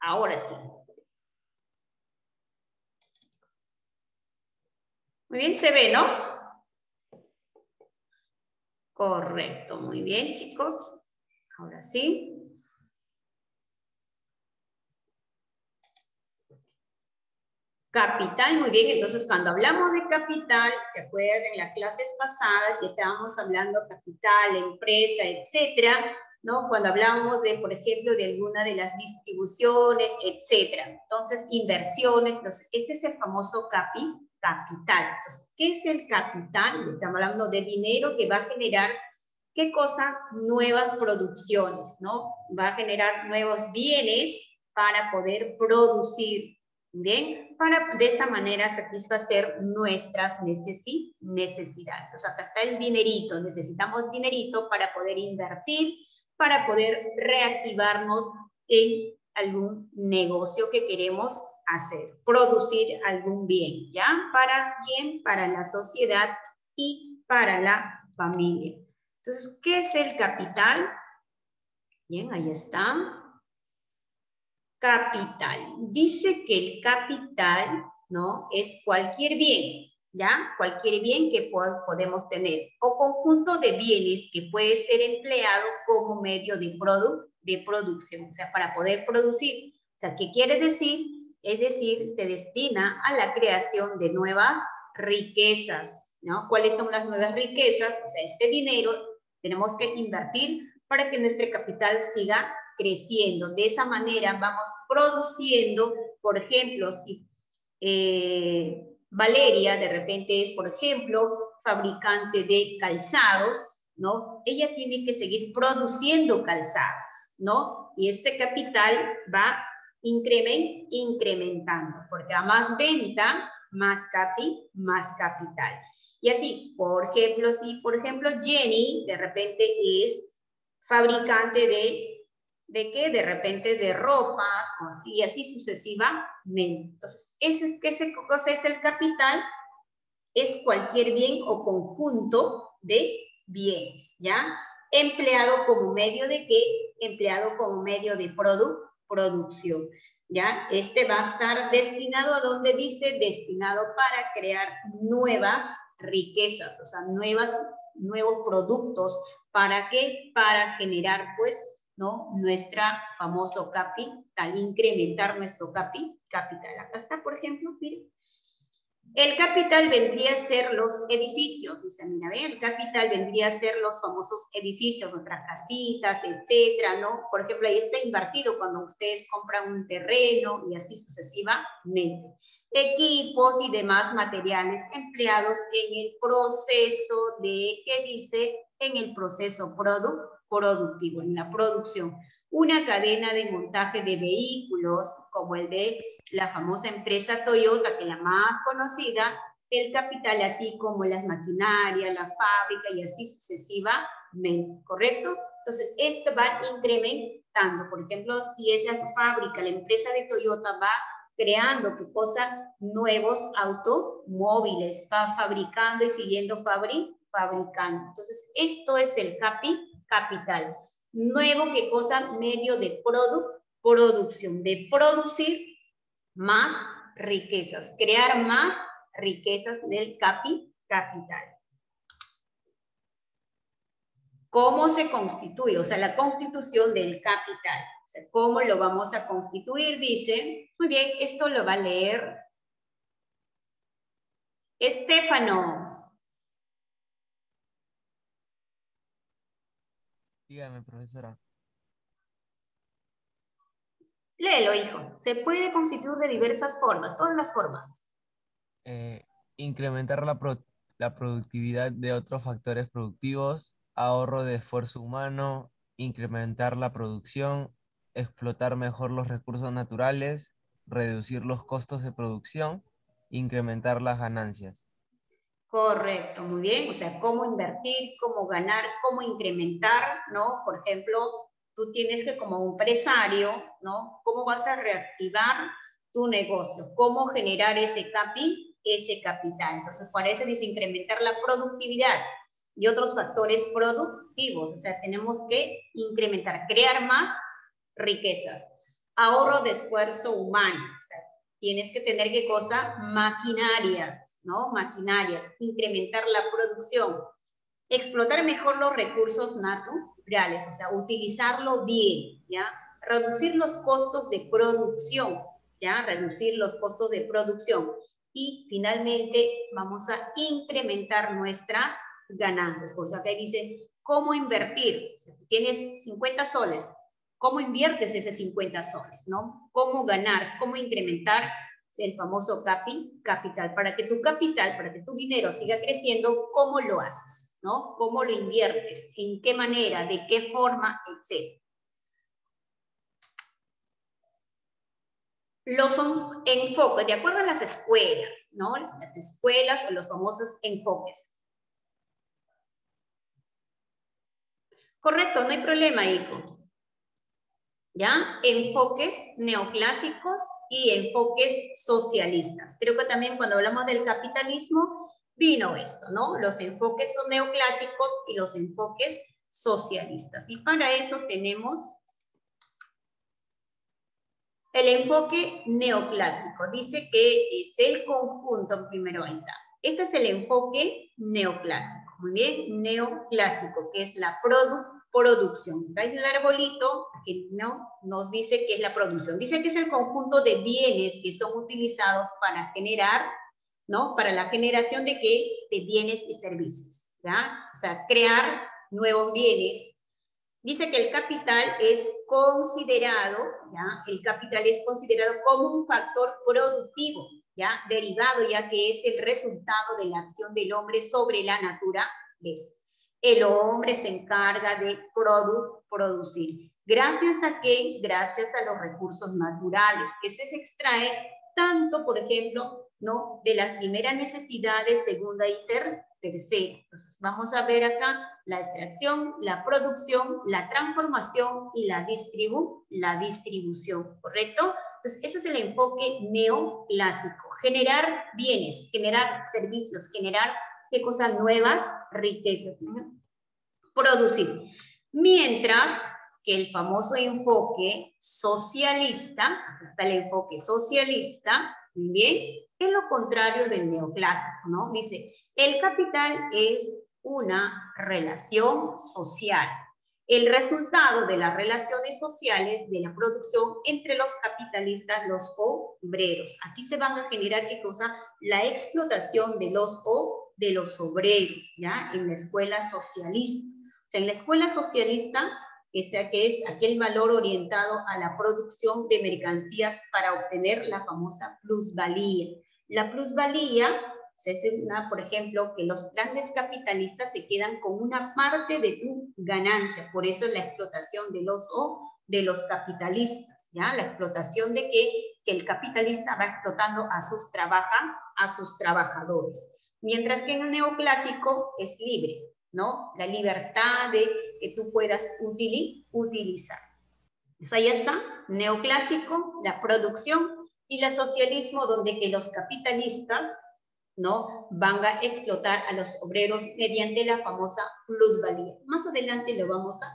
Ahora sí. Muy bien, se ve, ¿no? Correcto, muy bien, chicos. Ahora sí. Capital, muy bien. Entonces, cuando hablamos de capital, ¿se acuerdan en las clases pasadas? Ya estábamos hablando capital, empresa, etcétera, ¿no? Cuando hablamos de, por ejemplo, de alguna de las distribuciones, etcétera. Entonces, inversiones. Entonces, este es el famoso capital. Entonces, ¿qué es el capital? Estamos hablando de dinero que va a generar, ¿qué cosa? Nuevas producciones, ¿no? Va a generar nuevos bienes para poder producir. Bien, para de esa manera satisfacer nuestras necesidades. Entonces acá está el dinerito, necesitamos dinerito para poder invertir, para poder reactivarnos en algún negocio que queremos hacer, producir algún bien, ¿ya? Para bien, para la sociedad y para la familia. Entonces, ¿qué es el capital? Bien, ahí está. Capital. Dice que el capital, ¿no? Es cualquier bien, ¿ya? Cualquier bien que podemos tener o conjunto de bienes que puede ser empleado como medio de producción, o sea, para poder producir. O sea, ¿qué quiere decir? Es decir, se destina a la creación de nuevas riquezas, ¿no? ¿Cuáles son las nuevas riquezas? O sea, este dinero tenemos que invertir para que nuestro capital siga creciendo. De esa manera vamos produciendo, por ejemplo, si Valeria de repente es, por ejemplo, fabricante de calzados, ¿no? Ella tiene que seguir produciendo calzados, ¿no? Y este capital va incrementando, porque a más venta, más capital. Y así, por ejemplo, si por ejemplo Jenny de repente es fabricante ¿de qué? De repente de ropas, o así, así sucesivamente. Entonces, ¿qué cosa es el capital? Es cualquier bien o conjunto de bienes, ¿ya? Empleado como medio de ¿qué? Empleado como medio de producción, ¿ya? Este va a estar destinado a donde dice destinado para crear nuevas riquezas, o sea, nuevos productos. ¿Para qué? Para generar, pues, ¿no? Nuestra famoso capital, incrementar nuestro capital. Acá está, por ejemplo, miren. El capital vendría a ser los edificios, dice, mira, ¿ven? El capital vendría a ser los famosos edificios, nuestras casitas, etcétera, ¿no? Por ejemplo, ahí está invertido cuando ustedes compran un terreno y así sucesivamente. Equipos y demás materiales empleados en el proceso de, ¿qué dice? En el proceso productivo, en la producción. Una cadena de montaje de vehículos, como el de la famosa empresa Toyota, que es la más conocida, el capital, así como las maquinarias, la fábrica y así sucesivamente, ¿correcto? Entonces, esto va incrementando. Por ejemplo, si es la fábrica, la empresa de Toyota va creando, ¿qué cosa? Nuevos automóviles, va fabricando y siguiendo fabricando. Entonces, esto es el capital. Nuevo, ¿qué cosa? Medio de producción, de producir más riquezas, crear más riquezas del capital. ¿Cómo se constituye? O sea, la constitución del capital. O sea, ¿cómo lo vamos a constituir? Dice, muy bien, esto lo va a leer Estefano. Dígame, profesora. Léelo, hijo. Se puede constituir de diversas formas, todas las formas. Eh, incrementar la productividad de otros factores productivos, ahorro de esfuerzo humano, incrementar la producción, explotar mejor los recursos naturales, reducir los costos de producción, incrementar las ganancias. Correcto, muy bien. O sea, cómo invertir, cómo ganar, cómo incrementar, ¿no? Por ejemplo, tú tienes que como empresario, ¿no? ¿Cómo vas a reactivar tu negocio? ¿Cómo generar ese capital? Entonces, para eso dice incrementar la productividad y otros factores productivos. O sea, tenemos que incrementar, crear más riquezas. Ahorro de esfuerzo humano. O sea, tienes que tener, ¿qué cosa? Maquinarias, ¿no? Maquinarias. Incrementar la producción. Explotar mejor los recursos naturales, o sea, utilizarlo bien, ¿ya? Reducir los costos de producción, ¿ya? Reducir los costos de producción. Y finalmente vamos a incrementar nuestras ganancias. Por eso acá dice, ¿cómo invertir? O sea, tú tienes 50 soles, ¿cómo inviertes ese 50 soles, no? ¿Cómo ganar? ¿Cómo incrementar? El famoso capital. Para que tu capital, para que tu dinero siga creciendo, ¿cómo lo haces? ¿No? ¿Cómo lo inviertes? ¿En qué manera? ¿De qué forma? Etcétera. Los enfoques, de acuerdo a las escuelas, ¿no? Las escuelas o los famosos enfoques. Correcto, no hay problema, hijo. ¿Ya? Enfoques neoclásicos y enfoques socialistas. Creo que también cuando hablamos del capitalismo vino esto, ¿no? Los enfoques son neoclásicos y los enfoques socialistas. Y para eso tenemos el enfoque neoclásico. Dice que es el conjunto, primero ahí está. Este es el enfoque neoclásico, muy bien, neoclásico, que es la producción. ¿Veis el arbolito? Que no nos dice que es la producción. Dice que es el conjunto de bienes que son utilizados para generar, ¿no? Para la generación de ¿qué? De bienes y servicios, ¿ya? O sea, crear nuevos bienes. Dice que el capital es considerado, ¿ya? El capital es considerado como un factor productivo, ¿ya? Derivado, ya que es el resultado de la acción del hombre sobre la naturaleza. El hombre se encarga de producir. ¿Gracias a qué? Gracias a los recursos naturales, que se extrae tanto, por ejemplo, ¿no? De las primeras necesidades, segunda y tercera. Entonces, vamos a ver acá la extracción, la producción, la transformación y la distribución, ¿correcto? Entonces, ese es el enfoque neoclásico. Generar bienes, generar servicios, generar ¿qué cosas nuevas? Riquezas, ¿no? Producir. Mientras que el famoso enfoque socialista, acá está el enfoque socialista, muy bien, es lo contrario del neoclásico, ¿no? Dice, el capital es una relación social. El resultado de las relaciones sociales de la producción entre los capitalistas, los obreros. Aquí se van a generar, ¿qué cosa? La explotación de los obreros, ¿ya? En la escuela socialista. O sea, en la escuela socialista, que es aquel valor orientado a la producción de mercancías para obtener la famosa plusvalía. La plusvalía es una, por ejemplo, que los grandes capitalistas se quedan con una parte de tu ganancia. Por eso la explotación de los capitalistas, ¿ya? La explotación de que el capitalista va explotando a sus trabajadores. Mientras que en el neoclásico es libre, ¿no? La libertad de que tú puedas utilizar. Pues ahí está, neoclásico, la producción y el socialismo, donde que los capitalistas, ¿no? Van a explotar a los obreros mediante la famosa plusvalía. Más adelante lo vamos a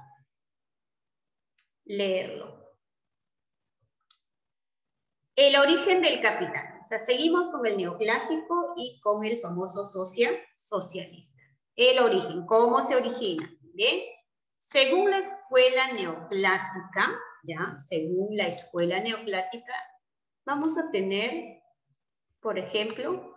leerlo. El origen del capital. O sea, seguimos con el neoclásico y con el famoso socialista. El origen, ¿cómo se origina? ¿Bien? Según la escuela neoclásica, ¿ya? Según la escuela neoclásica, vamos a tener, por ejemplo,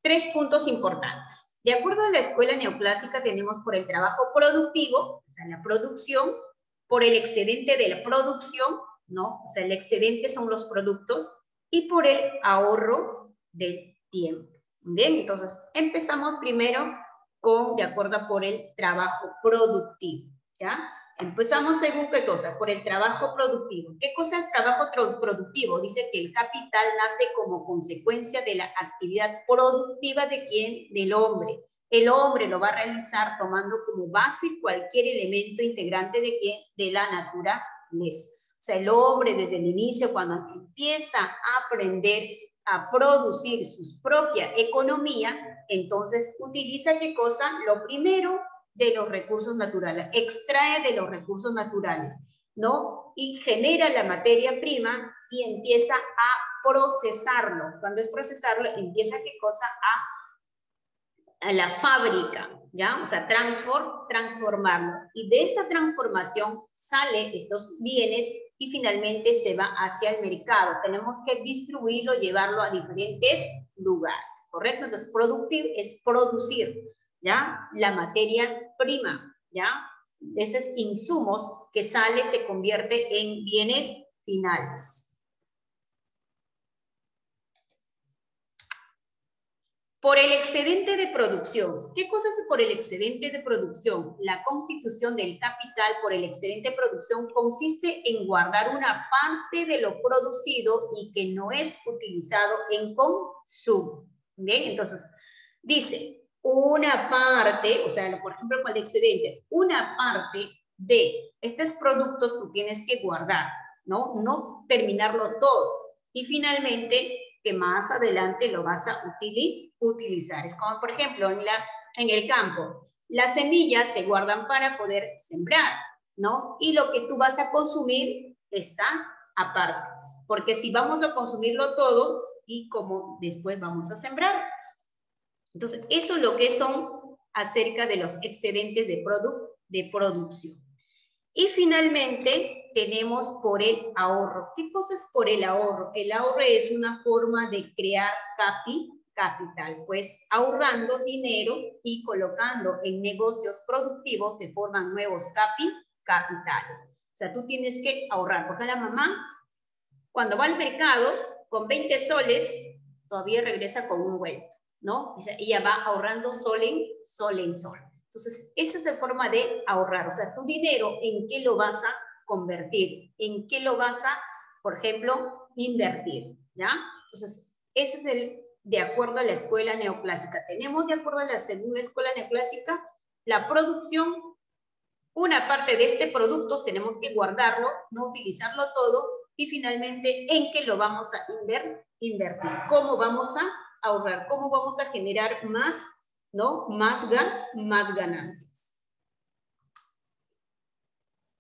3 puntos importantes. De acuerdo a la escuela neoclásica, tenemos por el trabajo productivo, o sea, la producción, por el excedente de la producción, ¿no? O sea, el excedente son los productos, y por el ahorro del tiempo. Bien, entonces empezamos primero con, de acuerdo por el trabajo productivo, ¿ya? Empezamos según qué cosa, por el trabajo productivo. ¿Qué cosa es el trabajo productivo? Dice que el capital nace como consecuencia de la actividad productiva de ¿quién? Del hombre. El hombre lo va a realizar tomando como base cualquier elemento integrante de ¿quién? De la naturaleza. O sea, el hombre desde el inicio, cuando empieza a aprender a producir su propia economía, entonces utiliza ¿qué cosa? Lo primero, de los recursos naturales, extrae de los recursos naturales. ¿no? Y genera la materia prima y empieza a procesarlo. Cuando es procesarlo, empieza, ¿qué cosa? A la fábrica, ¿ya? O sea, transformarlo. Y de esa transformación salen estos bienes y finalmente se va hacia el mercado. Tenemos que distribuirlo, llevarlo a diferentes lugares, ¿correcto? Entonces, producir es producir, ¿ya? La materia prima, ¿ya? Esos insumos que sale se convierte en bienes finales. Por el excedente de producción. ¿Qué cosa es por el excedente de producción? La constitución del capital por el excedente de producción consiste en guardar una parte de lo producido y que no es utilizado en consumo. Bien, entonces dice una parte, o sea, por ejemplo, con el excedente, una parte de estos productos tú tienes que guardar, ¿no? No terminarlo todo. Y finalmente, que más adelante lo vas a utilizar. Es como, por ejemplo, en el campo. Las semillas se guardan para poder sembrar, ¿no? Y lo que tú vas a consumir está aparte. Porque si vamos a consumirlo todo, y como después vamos a sembrar. Entonces, eso es lo que son acerca de los excedentes de producción. Y finalmente tenemos por el ahorro. ¿Qué cosa es por el ahorro? El ahorro es una forma de crear capital, pues ahorrando dinero y colocando en negocios productivos se forman nuevos capitales. O sea, tú tienes que ahorrar, porque la mamá cuando va al mercado con 20 soles todavía regresa con un vuelto, ¿no? O sea, ella va ahorrando sol en sol. Entonces, esa es la forma de ahorrar. O sea, tu dinero, ¿en qué lo vas a convertir? ¿En qué lo vas a, por ejemplo, invertir? ¿Ya? Entonces, ese es de acuerdo a la escuela neoclásica. Tenemos de acuerdo a la segunda escuela neoclásica la producción. Una parte de este producto tenemos que guardarlo, no utilizarlo todo. Y finalmente, ¿en qué lo vamos a invertir? ¿Cómo vamos a ahorrar? ¿Cómo vamos a generar más, ¿no? Más ganancias.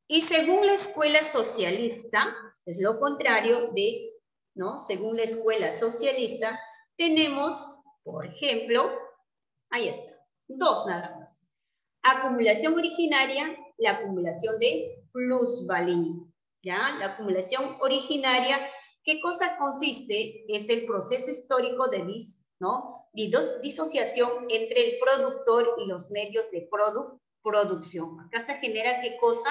Y según la escuela socialista, es lo contrario de, ¿no? Según la escuela socialista, tenemos, por ejemplo, ahí está, dos nada más. Acumulación originaria, la acumulación de plusvalía, ¿ya? La acumulación originaria, ¿qué cosa consiste? Es el proceso histórico de disociación entre el productor y los medios de producción. Acá se genera ¿qué cosa?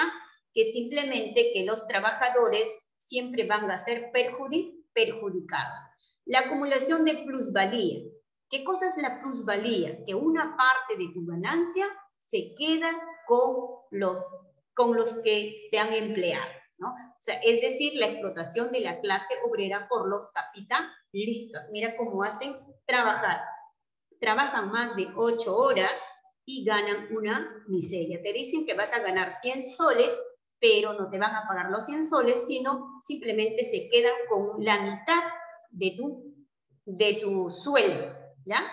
Que simplemente que los trabajadores siempre van a ser perjudicados. La acumulación de plusvalía. ¿Qué cosa es la plusvalía? Que una parte de tu ganancia se queda con los que te han empleado, ¿no? O sea, es decir, la explotación de la clase obrera por los capitalistas. Mira cómo hacen trabajar. Trabajan más de 8 horas y ganan una miseria. Te dicen que vas a ganar 100 soles, pero no te van a pagar los 100 soles, sino simplemente se quedan con la mitad de tu sueldo, ¿ya?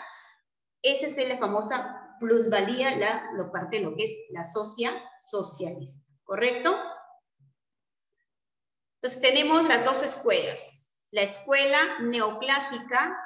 Esa es la famosa plusvalía, lo parte de lo que es la socialista, ¿correcto? Entonces tenemos las dos escuelas. La escuela neoclásica,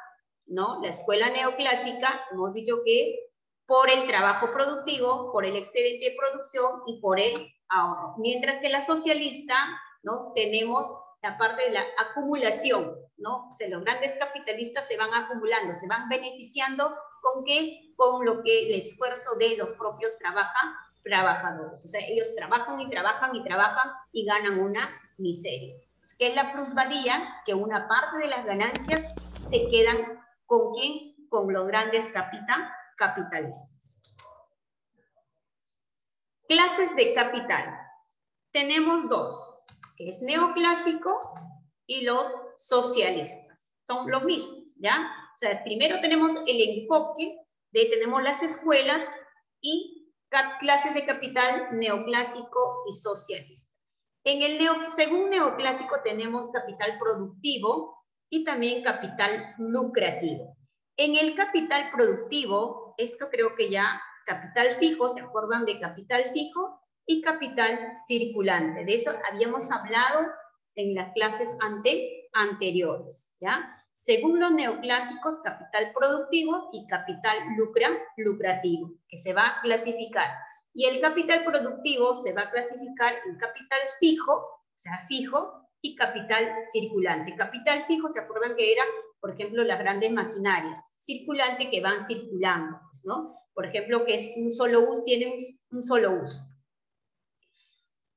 ¿no? La escuela neoclásica, hemos dicho que por el trabajo productivo, por el excedente de producción y por el ahorro. Mientras que la socialista, ¿no? Tenemos la parte de la acumulación, ¿no? O sea, los grandes capitalistas se van acumulando, se van beneficiando ¿con qué? Con lo que el esfuerzo de los propios trabajadores. O sea, ellos trabajan y trabajan y trabajan y ganan una miseria. ¿Qué es la plusvalía? Que una parte de las ganancias se quedan ¿con quién? Con los grandes capitalistas. Clases de capital. Tenemos dos, que es neoclásico y los socialistas. Son los mismos, ¿ya? O sea, primero tenemos el enfoque tenemos las escuelas y clases de capital neoclásico y socialista. Según neoclásico tenemos capital productivo y también capital lucrativo. En el capital productivo, esto creo que ya, capital fijo, ¿se acuerdan de capital fijo? y capital circulante. De eso habíamos hablado en las clases anteriores, ¿ya? Según los neoclásicos, capital productivo y capital lucrativo, que se va a clasificar. Y el capital productivo se va a clasificar en capital fijo, o sea, fijo, y capital circulante. Capital fijo, ¿se acuerdan que era, por ejemplo, las grandes maquinarias? Circulante, que van circulando, pues, ¿no? Por ejemplo, que es un solo uso, tiene un solo uso.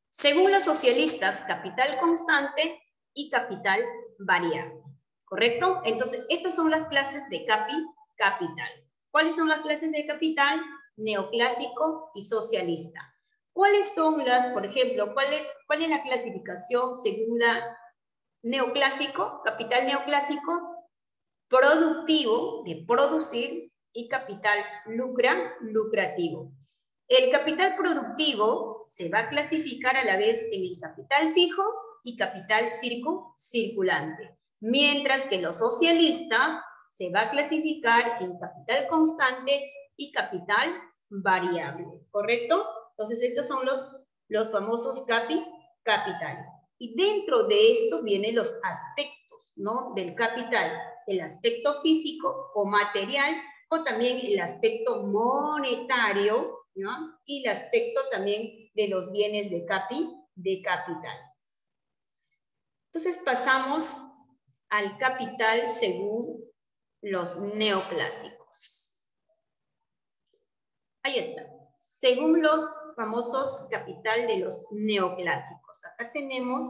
Según los socialistas, capital constante y capital variable. ¿Correcto? Entonces, estas son las clases de capital. ¿Cuáles son las clases de capital? Neoclásico y socialista. ¿Cuáles son las, por ejemplo, cuál es la clasificación según la neoclásico? Capital neoclásico, productivo, de producir, y capital lucrativo. El capital productivo se va a clasificar a la vez en el capital fijo y capital circulante. Mientras que los socialistas se va a clasificar en capital constante y capital variable, ¿correcto? Entonces, estos son los famosos capitales. Y dentro de esto vienen los aspectos, ¿no? Del capital, el aspecto físico o material, o también el aspecto monetario, ¿no? Y el aspecto también de los bienes de capital. Entonces, pasamos al capital según los neoclásicos. Ahí está. Según los famosos capital de los neoclásicos. Acá tenemos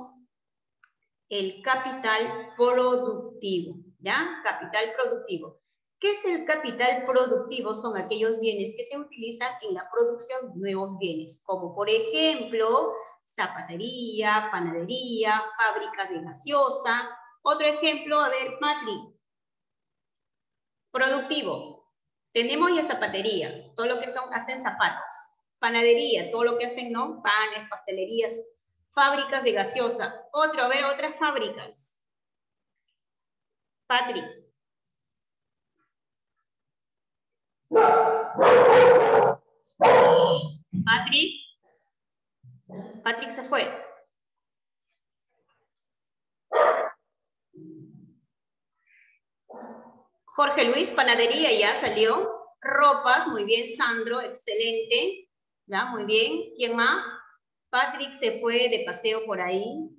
el capital productivo, ¿ya? Capital productivo. ¿Qué es el capital productivo? Son aquellos bienes que se utilizan en la producción de nuevos bienes, como por ejemplo, zapatería, panadería, fábricas de gaseosa. Otro ejemplo, a ver, Matri. Productivo. Tenemos ya zapatería, todo lo que hacen zapatos. Panadería, todo lo que hacen, ¿no? Panes, pastelerías, fábricas de gaseosa. Otro, a ver, otras fábricas. Patrick. Patrick se fue. Jorge Luis, panadería, ya salió. Ropas, muy bien, Sandro, excelente. ¿Ya? Muy bien. ¿Quién más? Patrick se fue de paseo por ahí.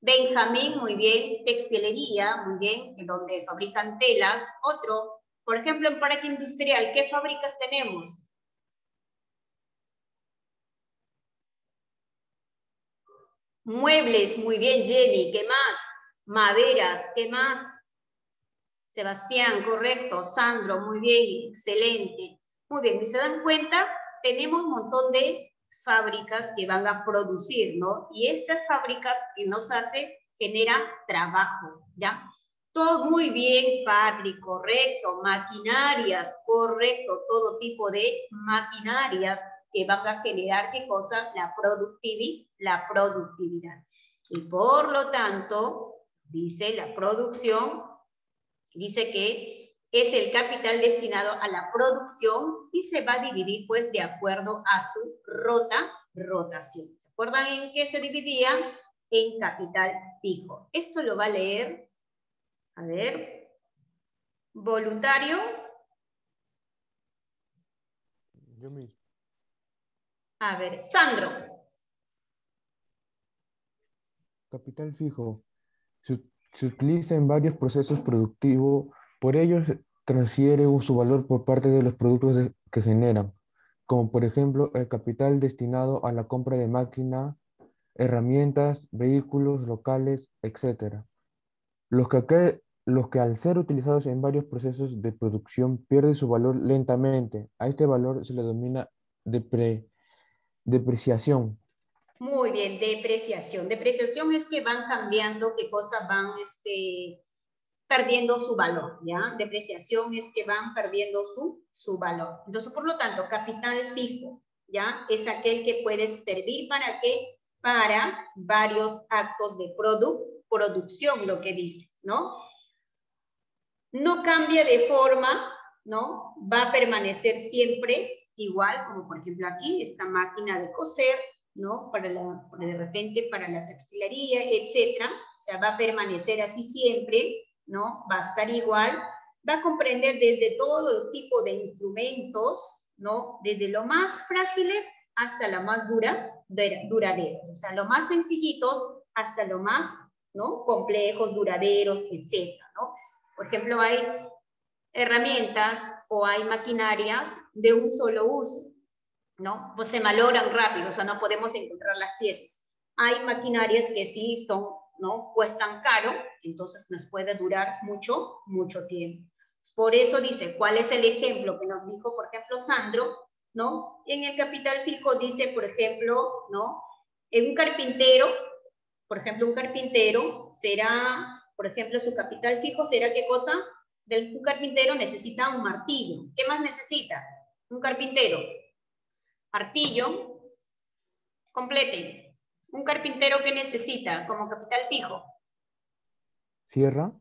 Benjamín, muy bien. Textilería, muy bien, donde fabrican telas. Otro, por ejemplo, en parque industrial, ¿qué fábricas tenemos? Muebles, muy bien, Jenny. ¿Qué más? Maderas, ¿qué más? Sebastián, correcto. Sandro, muy bien, excelente. Muy bien, y se dan cuenta, tenemos un montón de fábricas que van a producir, ¿no? Y estas fábricas que nos hace, generan trabajo, ¿ya? Todo muy bien, Patrick, correcto. Maquinarias, correcto. Todo tipo de maquinarias que van a generar, ¿qué cosa? La productividad. Y por lo tanto, dice la producción, dice que es el capital destinado a la producción y se va a dividir pues de acuerdo a su rotación. ¿Se acuerdan en qué se dividía? En capital fijo. Esto lo va a leer, a ver, voluntario. Yo mismo. A ver, Sandro. Capital fijo. Se utiliza en varios procesos productivos, por ello se transfiere su valor por parte de los productos que generan, como por ejemplo el capital destinado a la compra de máquinas, herramientas, vehículos locales, etc. Los que al ser utilizados en varios procesos de producción pierden su valor lentamente. A este valor se le denomina depreciación. Muy bien, depreciación. Depreciación es que van cambiando, qué cosas van perdiendo su valor, ¿ya? Depreciación es que van perdiendo su valor. Entonces, por lo tanto, capital fijo, ¿ya? Es aquel que puede servir ¿para qué? Para varios actos de producción, lo que dice, ¿no? No cambia de forma, ¿no? Va a permanecer siempre igual, como por ejemplo aquí, esta máquina de coser, ¿no? De repente para la textilería, etcétera. O sea, va a permanecer así siempre, ¿no? Va a estar igual. Va a comprender desde todo tipo de instrumentos, ¿no? Desde lo más frágiles hasta lo más duraderos. O sea, lo más sencillitos hasta lo más, ¿no? Complejos, duraderos, etcétera, ¿no? Por ejemplo, hay herramientas o hay maquinarias de un solo uso, ¿no? Pues se malogran rápido, o sea, no podemos encontrar las piezas. Hay maquinarias que sí son, ¿no? Cuestan caro, entonces nos puede durar mucho, mucho tiempo. Por eso dice, ¿cuál es el ejemplo que nos dijo, por ejemplo, Sandro, ¿no? En el capital fijo dice, por ejemplo, ¿no? En un carpintero, por ejemplo, un carpintero será, por ejemplo, su capital fijo será ¿qué cosa? Un carpintero necesita un martillo. ¿Qué más necesita? Un carpintero. Martillo. Completen. Un carpintero que necesita como capital fijo. ¿Sierra?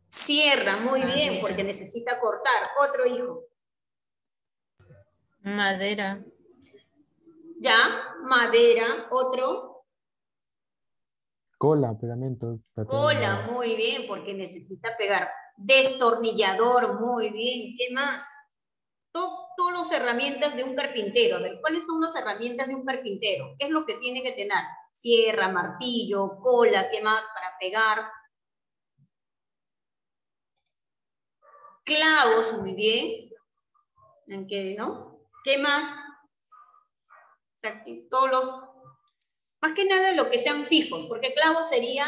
Sierra, muy bien, Madera. porque necesita cortar. Otro hijo. Madera. Ya, madera. Otro. Cola, pegamento. Cola, muy bien, porque necesita pegar. Destornillador, muy bien. ¿Qué más? Todas las herramientas de un carpintero. A ver, ¿cuáles son las herramientas de un carpintero? ¿Qué es lo que tiene que tener? Sierra, martillo, cola, ¿qué más para pegar? Clavos, muy bien. ¿En qué, no? ¿Qué más? O sea, todos los... Más que nada lo que sean fijos, porque clavo sería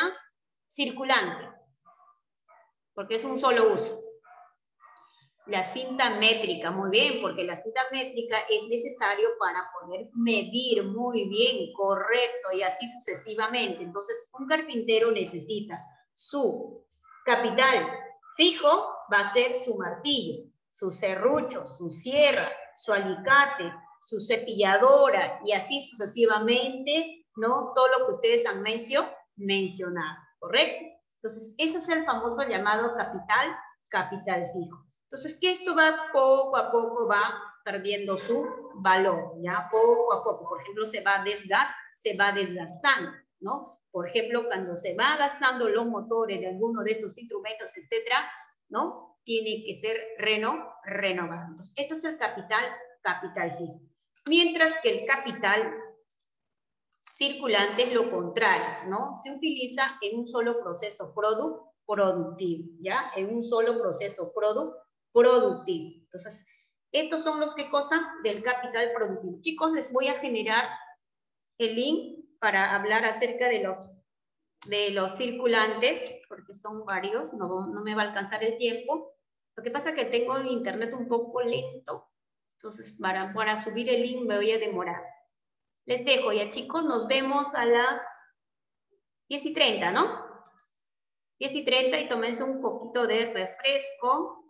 circulante, porque es un solo uso. La cinta métrica, muy bien, porque la cinta métrica es necesario para poder medir muy bien, correcto, y así sucesivamente. Entonces, un carpintero necesita su capital fijo, va a ser su martillo, su serrucho, su sierra, su alicate, su cepilladora, y así sucesivamente, ¿no? Todo lo que ustedes han mencionado, ¿correcto? Entonces, eso es el famoso llamado capital fijo. Entonces, que esto va poco a poco, va perdiendo su valor, ¿ya? Poco a poco. Por ejemplo, se va desgastando, ¿no? Por ejemplo, cuando se va gastando los motores de alguno de estos instrumentos, etcétera, ¿no? Tiene que ser renovado. Entonces, esto es el capital fijo. Mientras que el capital circulante es lo contrario, ¿no? Se utiliza en un solo proceso productivo, ¿ya? En un solo proceso productivo. Entonces, estos son los que cosa del capital productivo. Chicos, les voy a generar el link para hablar acerca de los circulantes, porque son varios, no me va a alcanzar el tiempo. Lo que pasa es que tengo el internet un poco lento, entonces para subir el link me voy a demorar. Les dejo ya, chicos, nos vemos a las 10:30, ¿no? 10:30 y tómense un poquito de refresco.